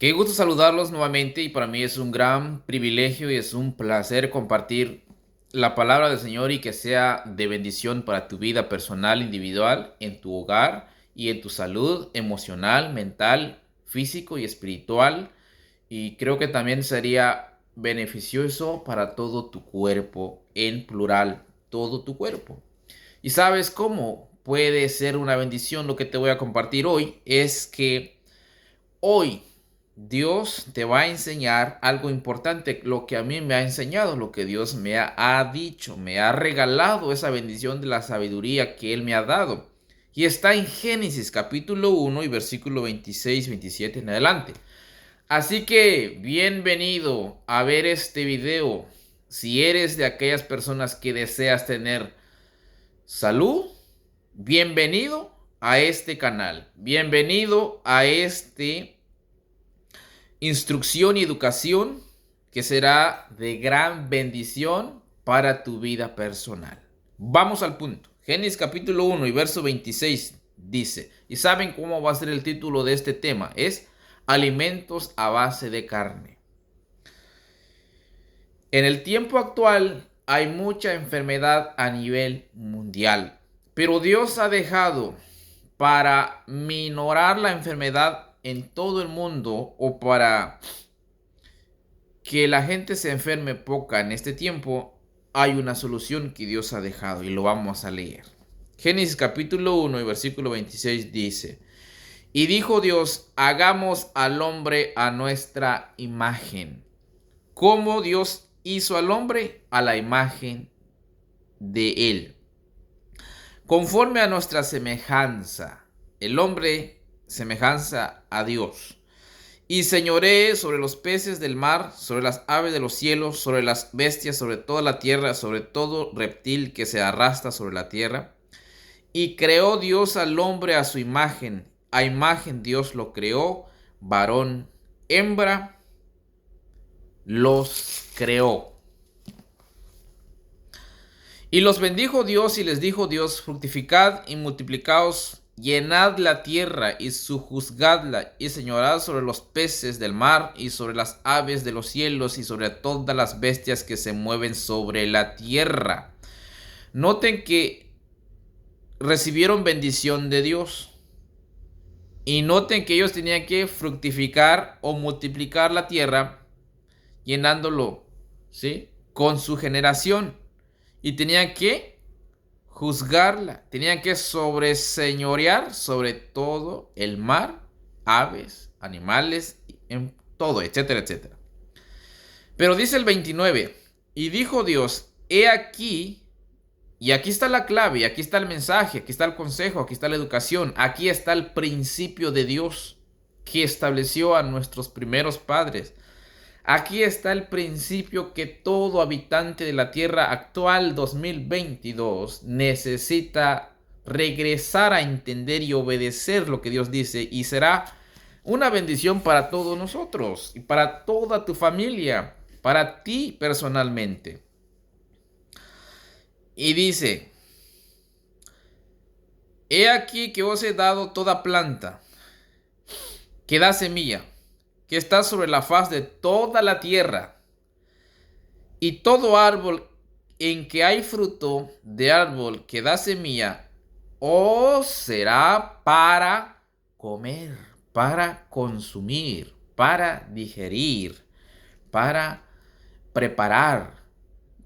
Qué gusto saludarlos nuevamente y para mí es un gran privilegio y es un placer compartir la palabra del Señor y que sea de bendición para tu vida personal, individual, en tu hogar y en tu salud emocional, mental, físico y espiritual. Y creo que también sería beneficioso para todo tu cuerpo, en plural, todo tu cuerpo. ¿Y sabes cómo puede ser una bendición? Lo que te voy a compartir hoy es que hoy Dios te va a enseñar algo importante, lo que a mí me ha enseñado, lo que Dios me ha dicho, me ha regalado esa bendición de la sabiduría que Él me ha dado. Y está en Génesis capítulo 1 y versículo 26, 27 en adelante. Así que bienvenido a ver este video. Si eres de aquellas personas que deseas tener salud, bienvenido a este canal. Bienvenido a este instrucción y educación que será de gran bendición para tu vida personal. Vamos al punto. Génesis capítulo 1 y verso 26 dice, ¿y saben cómo va a ser el título de este tema? Es alimentos a base de carne. En el tiempo actual hay mucha enfermedad a nivel mundial, pero Dios ha dejado para minorar la enfermedad en todo el mundo o para que la gente se enferme poca en este tiempo, hay una solución que Dios ha dejado y lo vamos a leer. Génesis capítulo 1 y versículo 26 dice, y dijo Dios, hagamos al hombre a nuestra imagen. ¿Cómo Dios hizo al hombre? A la imagen de él. Conforme a nuestra semejanza. El hombre semejanza a Dios. Y señoree sobre los peces del mar, sobre las aves de los cielos, sobre las bestias, sobre toda la tierra, sobre todo reptil que se arrastra sobre la tierra. Y creó Dios al hombre a su imagen. A imagen Dios lo creó, varón, hembra, los creó. Y los bendijo Dios y les dijo Dios, fructificad y multiplicaos, llenad la tierra y sojuzgadla y señorad sobre los peces del mar y sobre las aves de los cielos y sobre todas las bestias que se mueven sobre la tierra. Noten que recibieron bendición de Dios. Y noten que ellos tenían que fructificar o multiplicar la tierra, llenándolo, ¿sí?, con su generación. Y tenían que juzgarla, tenían que sobreseñorear sobre todo el mar, aves, animales, en todo, etcétera, etcétera. Pero dice el 29, y dijo Dios, he aquí, y aquí está la clave, aquí está el mensaje, aquí está el consejo, aquí está la educación, aquí está el principio de Dios que estableció a nuestros primeros padres. Aquí está el principio que todo habitante de la tierra actual 2022 necesita regresar a entender y obedecer lo que Dios dice, y será una bendición para todos nosotros y para toda tu familia, para ti personalmente. Y dice, he aquí que os he dado toda planta que da semilla, que está sobre la faz de toda la tierra, y todo árbol en que hay fruto de árbol que da semilla, os será para comer, para consumir, para digerir, para preparar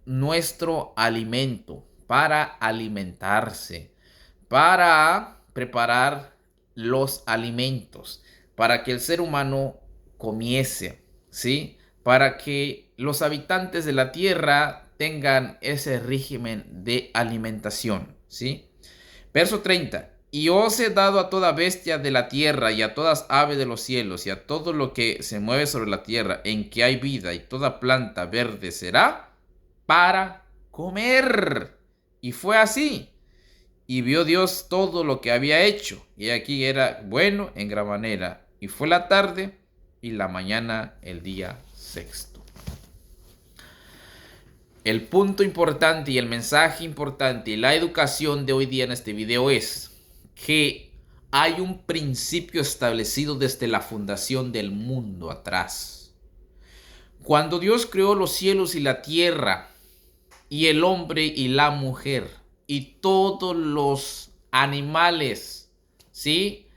nuestro alimento, para alimentarse, para preparar los alimentos, para que el ser humano comiese, ¿sí? Para que los habitantes de la tierra tengan ese régimen de alimentación, ¿sí? Verso 30. Y os he dado a toda bestia de la tierra y a todas aves de los cielos y a todo lo que se mueve sobre la tierra en que hay vida, y toda planta verde será para comer. Y fue así. Y vio Dios todo lo que había hecho, y aquí era bueno en gran manera. Y fue la tarde y la mañana el día sexto. El punto importante y el mensaje importante y la educación de hoy día en este video es que Hay un principio establecido desde la fundación del mundo atrás. Cuando Dios creó los cielos y la tierra, y el hombre y la mujer, y todos los animales, ¿sí?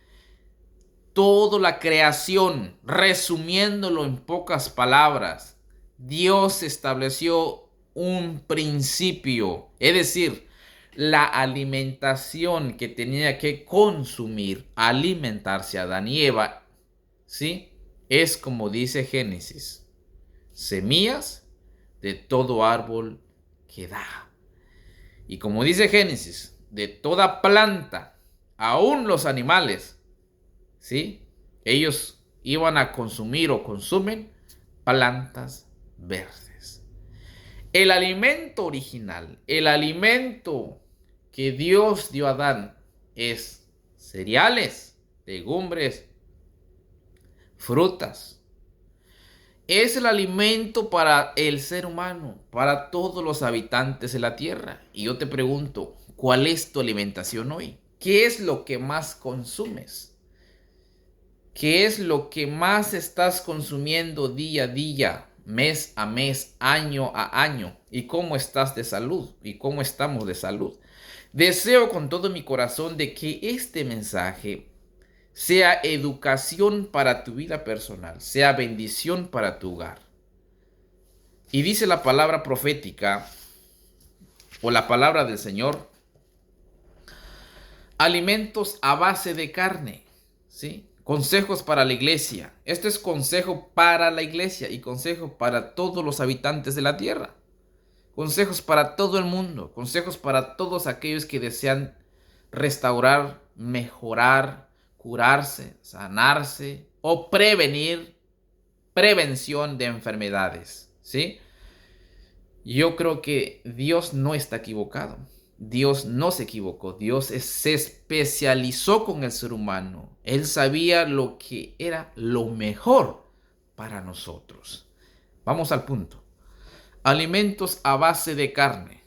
Toda la creación, resumiéndolo en pocas palabras, Dios estableció un principio, es decir, la alimentación que tenía que consumir, alimentarse Adán y Eva, ¿sí? Es como dice Génesis, semillas de todo árbol que da. Y como dice Génesis, de toda planta, aún los animales, ¿sí? Ellos iban a consumir o consumen plantas verdes. El alimento original, el alimento que Dios dio a Adán es cereales, legumbres, frutas. Es el alimento para el ser humano, para todos los habitantes de la tierra. Y yo te pregunto, ¿cuál es tu alimentación hoy? ¿Qué es lo que más consumes? ¿Qué es lo que más estás consumiendo día a día, mes a mes, año a año? ¿Y cómo estás de salud? ¿Y cómo estamos de salud? Deseo con todo mi corazón de que este mensaje sea educación para tu vida personal, sea bendición para tu hogar. Y dice la palabra profética o la palabra del Señor, alimentos a base de carne, ¿sí? Consejos para la iglesia. Esto es consejo para la iglesia y consejo para todos los habitantes de la tierra. Consejos para todo el mundo. Consejos para todos aquellos que desean restaurar, mejorar, curarse, sanarse o prevención de enfermedades, ¿sí? Yo creo que Dios no está equivocado. Dios no se equivocó. Dios se especializó con el ser humano. Él sabía lo que era lo mejor para nosotros. Vamos al punto. Alimentos a base de carne.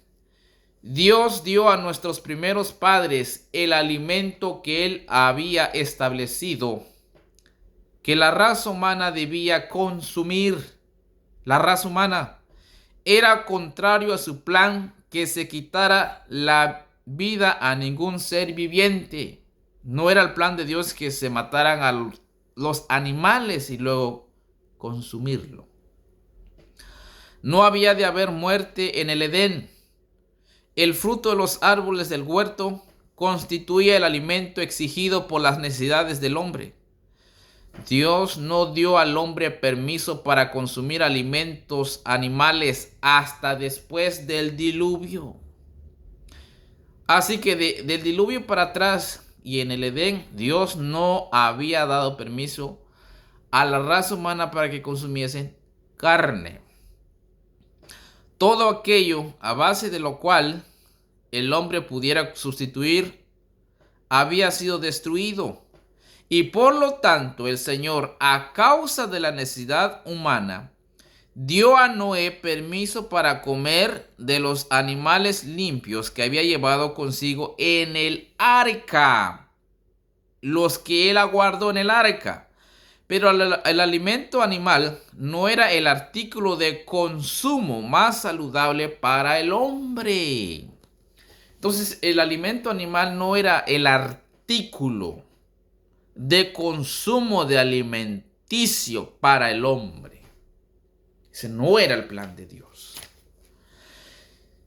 Dios dio a nuestros primeros padres el alimento que Él había establecido, que la raza humana debía consumir. La raza humana era contrario a su plan que se quitara la vida a ningún ser viviente. No era el plan de Dios que se mataran a los animales y luego consumirlo. No había de haber muerte en el Edén. El fruto de los árboles del huerto constituía el alimento exigido por las necesidades del hombre. Dios no dio al hombre permiso para consumir alimentos animales hasta después del diluvio. Así que del diluvio para atrás y en el Edén, Dios no había dado permiso a la raza humana para que consumiesen carne. Todo aquello a base de lo cual el hombre pudiera sustituir había sido destruido. Y por lo tanto el Señor, a causa de la necesidad humana, dio a Noé permiso para comer de los animales limpios que había llevado consigo en el arca, los que él aguardó en el arca. Pero el alimento animal no era el artículo de consumo más saludable para el hombre. Entonces, el alimento animal no era el artículo de consumo de alimenticio para el hombre. Ese no era el plan de Dios.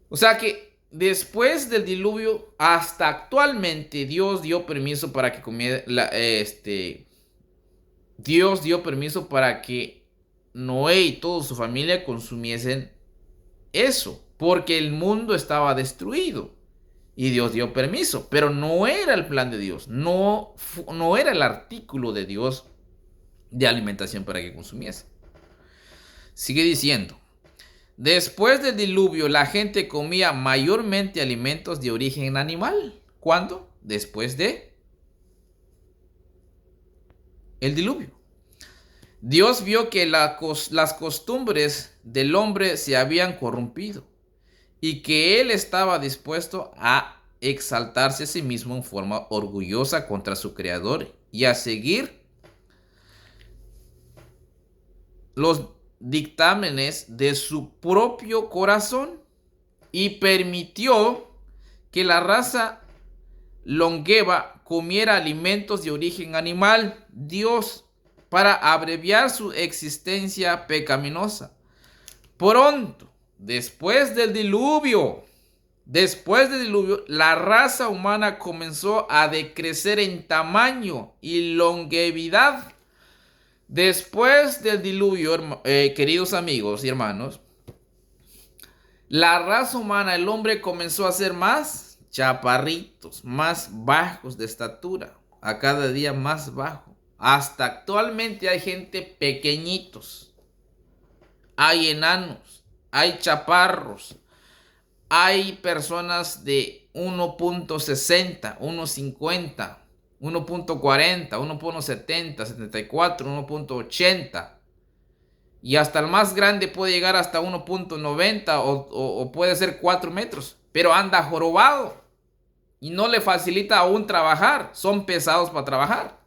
O sea que después del diluvio hasta actualmente Dios dio permiso para que comiera Dios dio permiso para que Noé y toda su familia consumiesen eso, porque el mundo estaba destruido. Y Dios dio permiso, pero no era el plan de Dios, no era el artículo de Dios de alimentación para que consumiese. Sigue diciendo, después del diluvio la gente comía mayormente alimentos de origen animal. ¿Cuándo? Después de el diluvio. Dios vio que las costumbres del hombre se habían corrompido y que él estaba dispuesto a exaltarse a sí mismo en forma orgullosa contra su creador y a seguir los dictámenes de su propio corazón, y permitió que la raza longeva comiera alimentos de origen animal. Dios, para abreviar su existencia pecaminosa. Pronto, después del diluvio, la raza humana comenzó a decrecer en tamaño y longevidad. Después del diluvio, queridos amigos y hermanos, la raza humana, el hombre, comenzó a ser más chaparritos, más bajos de estatura, a cada día más bajo. Hasta actualmente hay gente pequeñitos, hay enanos, hay chaparros, hay personas de 1.60, 1.50, 1.40, 1.70, 74, 1.80. Y hasta el más grande puede llegar hasta 1.90 o puede ser 4 metros. Pero anda jorobado. Y no le facilita aún trabajar. Son pesados para trabajar.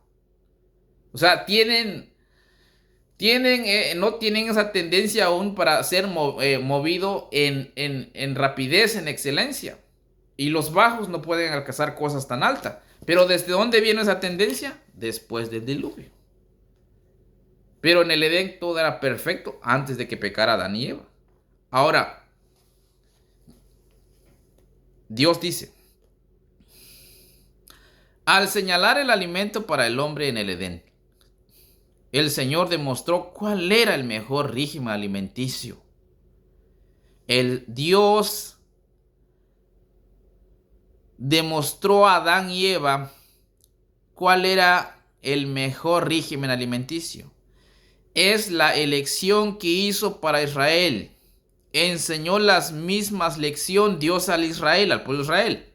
O sea, no tienen esa tendencia aún para ser movido en rapidez, en excelencia. Y los bajos no pueden alcanzar cosas tan altas. Pero ¿desde dónde viene esa tendencia? Después del diluvio. Pero en el Edén todo era perfecto antes de que pecara Adán y Eva. Ahora, Dios dice, al señalar el alimento para el hombre en el Edén, el Señor demostró cuál era el mejor régimen alimenticio. El Dios demostró a Adán y Eva cuál era el mejor régimen alimenticio. Es la elección que hizo para Israel. Enseñó las mismas lecciones Dios al pueblo de Israel.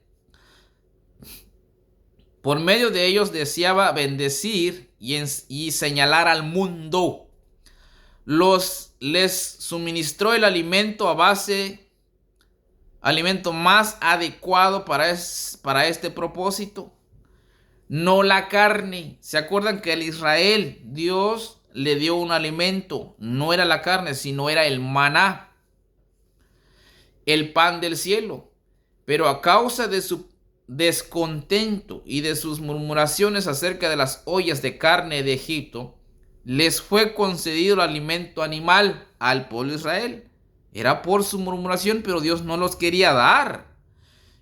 Por medio de ellos deseaba bendecir y señalar al mundo. Les suministró el alimento alimento más adecuado para este propósito. No la carne. ¿Se acuerdan que al Israel Dios le dio un alimento? No era la carne, sino era el maná, el pan del cielo. Pero a causa de su descontento y de sus murmuraciones acerca de las ollas de carne de Egipto, les fue concedido el alimento animal al pueblo de Israel. Era por su murmuración, pero Dios no los quería dar.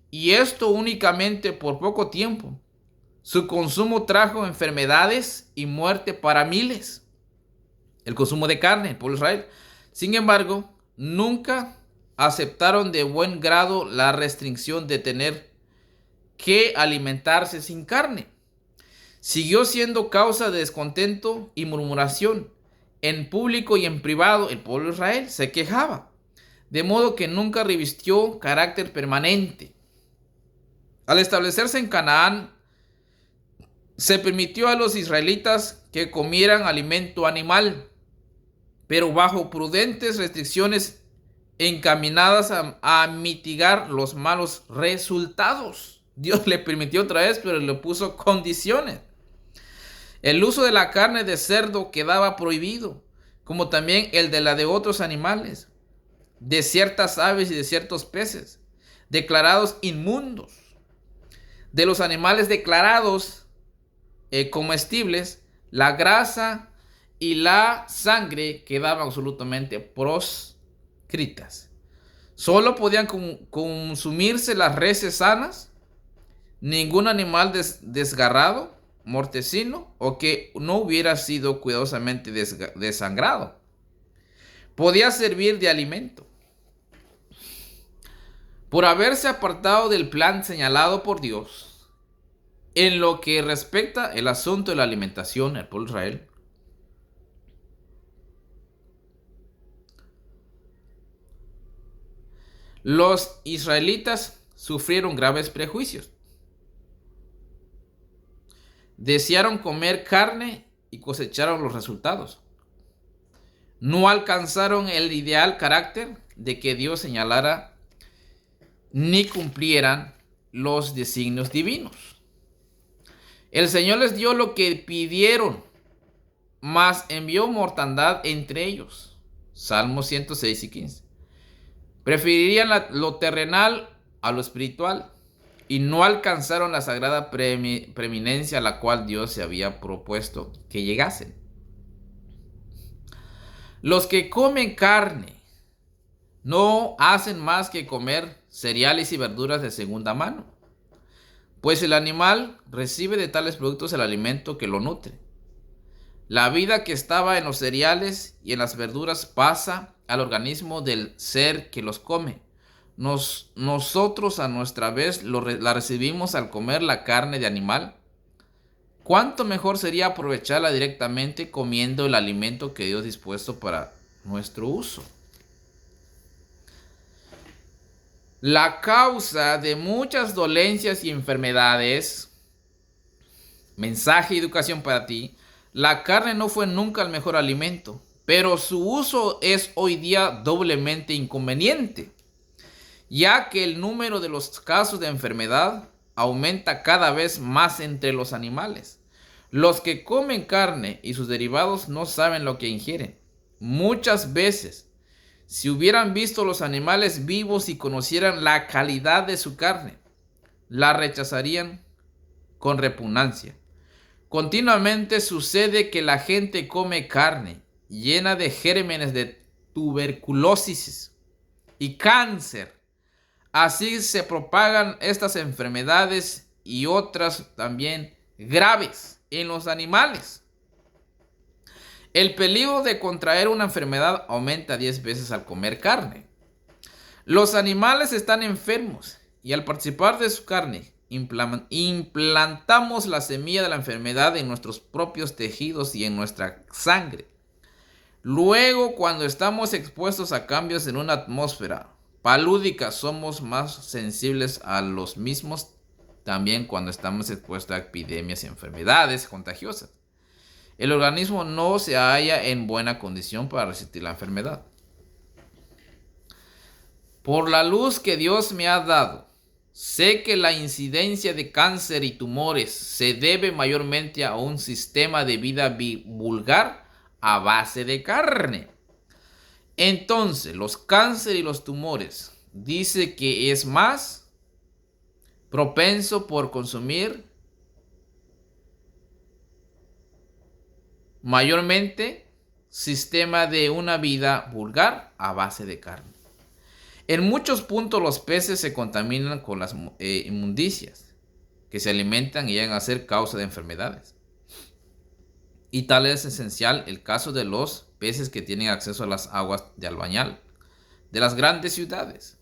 Y esto únicamente por poco tiempo. Su consumo trajo enfermedades y muerte para miles. El consumo de carne, el pueblo de Israel. Sin embargo, nunca aceptaron de buen grado la restricción de tener que alimentarse sin carne. Siguió siendo causa de descontento y murmuración. En público y en privado, el pueblo de Israel se quejaba, de modo que nunca revistió carácter permanente. Al establecerse en Canaán, se permitió a los israelitas que comieran alimento animal, pero bajo prudentes restricciones encaminadas a mitigar los malos resultados. Dios le permitió otra vez, pero le puso condiciones. El uso de la carne de cerdo quedaba prohibido, como también el de la de otros animales, de ciertas aves y de ciertos peces, declarados inmundos. De los animales declarados comestibles, la grasa y la sangre quedaban absolutamente proscritas. Solo podían consumirse las reses sanas, ningún animal desgarrado, mortecino o que no hubiera sido cuidadosamente desangrado. Podía servir de alimento. Por haberse apartado del plan señalado por Dios, en lo que respecta el asunto de la alimentación al pueblo de Israel, los israelitas sufrieron graves prejuicios. Desearon comer carne y cosecharon los resultados. No alcanzaron el ideal carácter de que Dios señalara ni cumplieran los designios divinos. El Señor les dio lo que pidieron, mas envió mortandad entre ellos. Salmos 106 y 15. Preferirían lo terrenal a lo espiritual y no alcanzaron la sagrada preeminencia a la cual Dios se había propuesto que llegasen. Los que comen carne no hacen más que comer cereales y verduras de segunda mano, pues el animal recibe de tales productos el alimento que lo nutre. La vida que estaba en los cereales y en las verduras pasa al organismo del ser que los come. Nosotros a nuestra vez la recibimos al comer la carne de animal. ¿Cuánto mejor sería aprovecharla directamente comiendo el alimento que Dios ha dispuesto para nuestro uso? La causa de muchas dolencias y enfermedades, mensaje y educación para ti, la carne no fue nunca el mejor alimento, pero su uso es hoy día doblemente inconveniente, ya que el número de los casos de enfermedad aumenta cada vez más entre los animales. Los que comen carne y sus derivados no saben lo que ingieren. Muchas veces, si hubieran visto los animales vivos y conocieran la calidad de su carne, la rechazarían con repugnancia. Continuamente sucede que la gente come carne llena de gérmenes de tuberculosis y cáncer. Así se propagan estas enfermedades y otras también graves en los animales. El peligro de contraer una enfermedad aumenta 10 veces al comer carne. Los animales están enfermos y al participar de su carne, implantamos la semilla de la enfermedad en nuestros propios tejidos y en nuestra sangre. Luego, cuando estamos expuestos a cambios en una atmósfera palúdica, somos más sensibles a los mismos. También cuando estamos expuestos a epidemias y enfermedades contagiosas, el organismo no se halla en buena condición para resistir la enfermedad. Por la luz que Dios me ha dado, sé que la incidencia de cáncer y tumores se debe mayormente a un sistema de vida vulgar a base de carne. Entonces, los cánceres y los tumores dice que es más propenso por consumir mayormente sistema de una vida vulgar a base de carne. En muchos puntos los peces se contaminan con las inmundicias que se alimentan y llegan a ser causa de enfermedades. Y tal es esencial el caso de los peces que tienen acceso a las aguas de albañal de las grandes ciudades.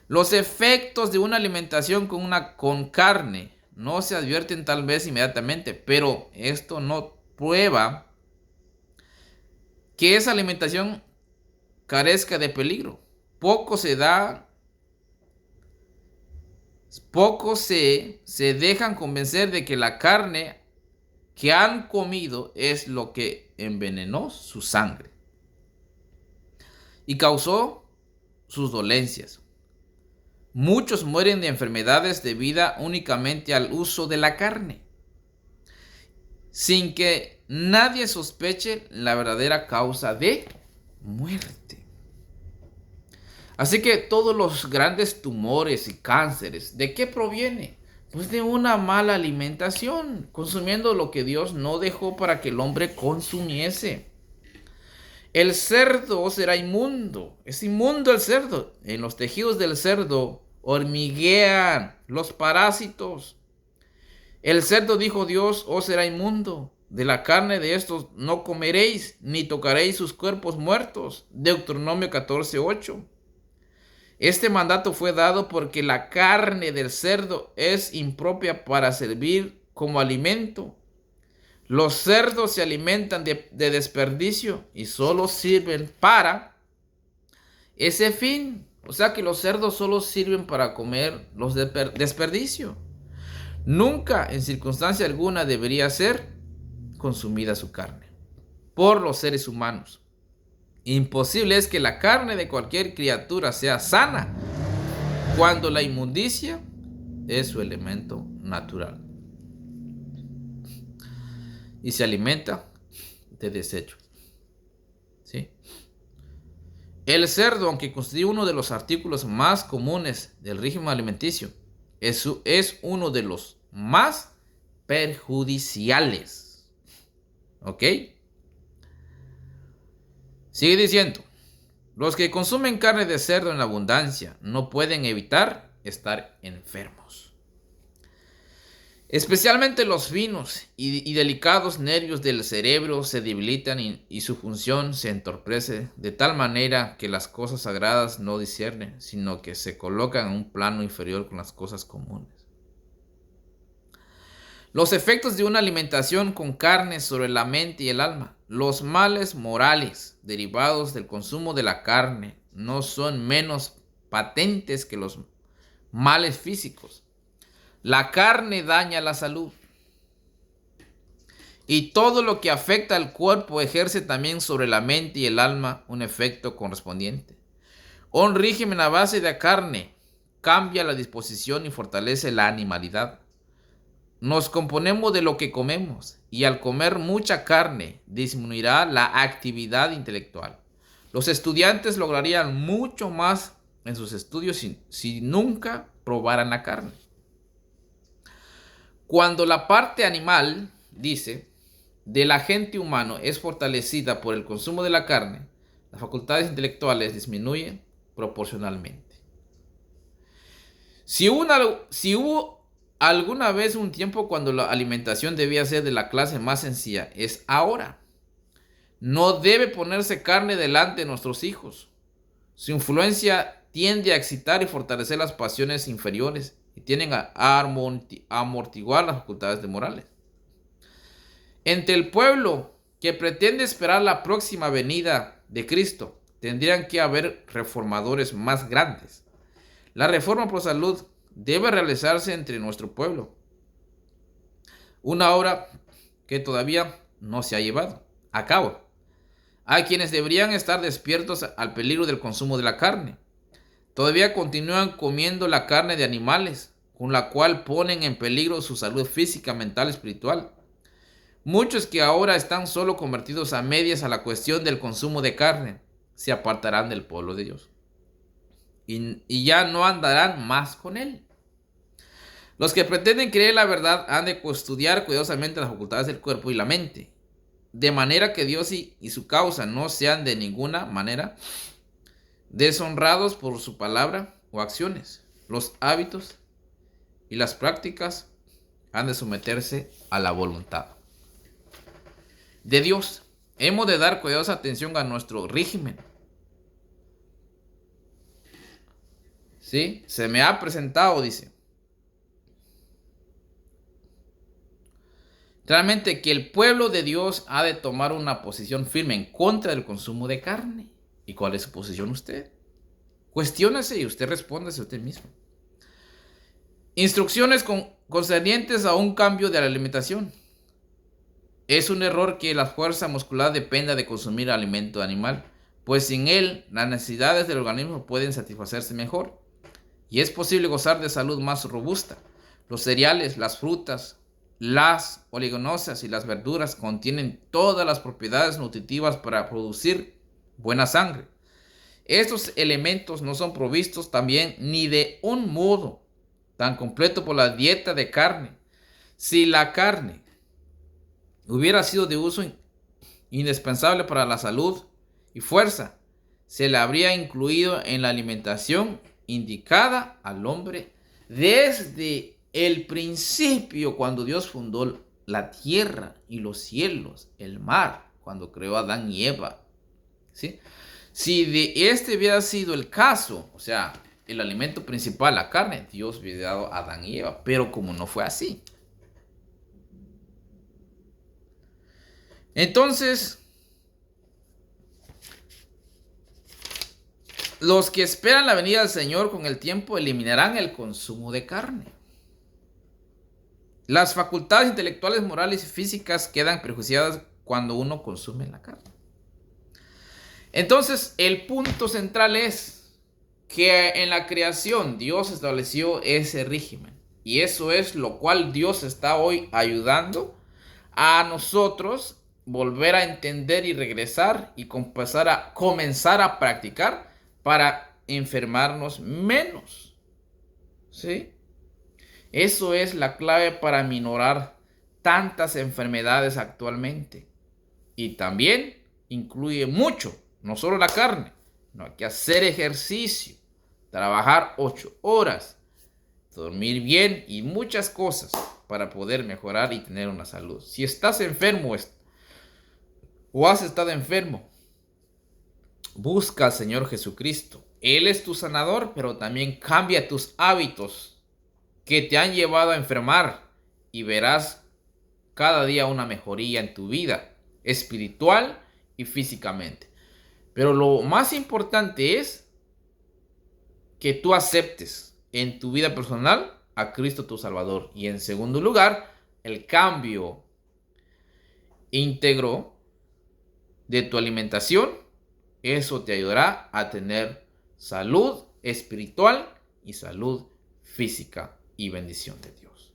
Los efectos de una alimentación con carne no se advierten tal vez inmediatamente, pero esto no prueba que esa alimentación carezca de peligro. Pocos se dejan convencer de que la carne que han comido es lo que envenenó su sangre y causó sus dolencias. Muchos mueren de enfermedades debidas únicamente al uso de la carne, sin que nadie sospeche la verdadera causa de muerte. Así que todos los grandes tumores y cánceres, ¿de qué proviene? Pues de una mala alimentación, consumiendo lo que Dios no dejó para que el hombre consumiese. El cerdo será inmundo, es inmundo el cerdo. En los tejidos del cerdo hormiguean los parásitos. El cerdo, dijo Dios, os será inmundo. De la carne de estos no comeréis, ni tocaréis sus cuerpos muertos. Deuteronomio 14:8. Este mandato fue dado porque la carne del cerdo es impropia para servir como alimento. Los cerdos se alimentan de desperdicio y solo sirven para ese fin. O sea que los cerdos solo sirven para comer los desperdicio. Nunca, en circunstancia alguna, debería ser consumida su carne por los seres humanos. Imposible es que la carne de cualquier criatura sea sana, cuando la inmundicia es su elemento natural y se alimenta de desecho. ¿Sí? El cerdo, aunque constituye uno de los artículos más comunes del régimen alimenticio, es uno de los más perjudiciales. ¿Ok? Sigue diciendo, los que consumen carne de cerdo en abundancia no pueden evitar estar enfermos. Especialmente los finos y delicados nervios del cerebro se debilitan y su función se entorpece de tal manera que las cosas sagradas no disciernen, sino que se colocan en un plano inferior con las cosas comunes. Los efectos de una alimentación con carne sobre la mente y el alma. Los males morales derivados del consumo de la carne no son menos patentes que los males físicos. La carne daña la salud. Y todo lo que afecta al cuerpo ejerce también sobre la mente y el alma un efecto correspondiente. Un régimen a base de carne cambia la disposición y fortalece la animalidad. Nos componemos de lo que comemos y al comer mucha carne disminuirá la actividad intelectual. Los estudiantes lograrían mucho más en sus estudios si nunca probaran la carne. Cuando la parte animal, dice, del agente humano es fortalecida por el consumo de la carne, las facultades intelectuales disminuyen proporcionalmente. Si hubo alguna vez un tiempo cuando la alimentación debía ser de la clase más sencilla, es ahora. No debe ponerse carne delante de nuestros hijos. Su influencia tiende a excitar y fortalecer las pasiones inferiores y tienden a amortiguar las facultades morales. Entre el pueblo que pretende esperar la próxima venida de Cristo, tendrían que haber reformadores más grandes. La reforma por salud debe realizarse entre nuestro pueblo. Una obra que todavía no se ha llevado a cabo. Hay quienes deberían estar despiertos al peligro del consumo de la carne. Todavía continúan comiendo la carne de animales, con la cual ponen en peligro su salud física, mental y espiritual. Muchos que ahora están solo convertidos a medias a la cuestión del consumo de carne, se apartarán del pueblo de Dios. Y ya no andarán más con él. Los que pretenden creer la verdad han de estudiar cuidadosamente las facultades del cuerpo y la mente, de manera que Dios y su causa no sean de ninguna manera deshonrados por su palabra o acciones. Los hábitos y las prácticas han de someterse a la voluntad de Dios. Hemos de dar cuidadosa atención a nuestro régimen. ¿Sí? Se me ha presentado, dice, realmente que el pueblo de Dios ha de tomar una posición firme en contra del consumo de carne. ¿Y cuál es su posición usted? Cuestiónese y usted respóndase a usted mismo. Instrucciones concernientes a un cambio de la alimentación. Es un error que la fuerza muscular dependa de consumir alimento animal, pues sin él las necesidades del organismo pueden satisfacerse mejor y es posible gozar de salud más robusta. Los cereales, las frutas, las oleaginosas y las verduras contienen todas las propiedades nutritivas para producir buena sangre. Estos elementos no son provistos también ni de un modo tan completo por la dieta de carne. Si la carne hubiera sido de uso indispensable para la salud y fuerza, se la habría incluido en la alimentación indicada al hombre desde el principio, cuando Dios fundó la tierra y los cielos, el mar, cuando creó a Adán y Eva. ¿Sí? Si de este hubiera sido el caso, o sea, el alimento principal, la carne, Dios hubiera dado a Adán y Eva, pero como no fue así. Entonces, los que esperan la venida del Señor con el tiempo eliminarán el consumo de carne. Las facultades intelectuales, morales y físicas quedan perjudicadas cuando uno consume la carne. Entonces, el punto central es que en la creación Dios estableció ese régimen. Y eso es lo cual Dios está hoy ayudando a nosotros volver a entender y regresar y comenzar a practicar para enfermarnos menos. ¿Sí? Eso es la clave para minorar tantas enfermedades actualmente. Y también incluye mucho, no solo la carne, no hay que hacer ejercicio, trabajar 8 horas, dormir bien y muchas cosas para poder mejorar y tener una salud. Si estás enfermo o has estado enfermo, busca al Señor Jesucristo. Él es tu sanador, pero también cambia tus hábitos que te han llevado a enfermar y verás cada día una mejoría en tu vida espiritual y físicamente. Pero lo más importante es que tú aceptes en tu vida personal a Cristo tu Salvador. Y en segundo lugar, el cambio íntegro de tu alimentación. Eso te ayudará a tener salud espiritual y salud física y bendición de Dios.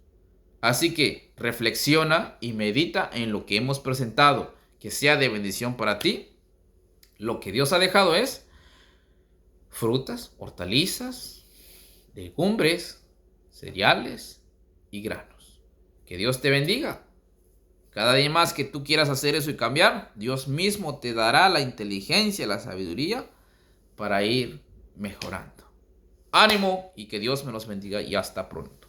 Así que reflexiona y medita en lo que hemos presentado, que sea de bendición para ti. Lo que Dios ha dejado es frutas, hortalizas, legumbres, cereales y granos. Que Dios te bendiga. Cada día más que tú quieras hacer eso y cambiar, Dios mismo te dará la inteligencia, la sabiduría para ir mejorando. Ánimo y que Dios me los bendiga y hasta pronto.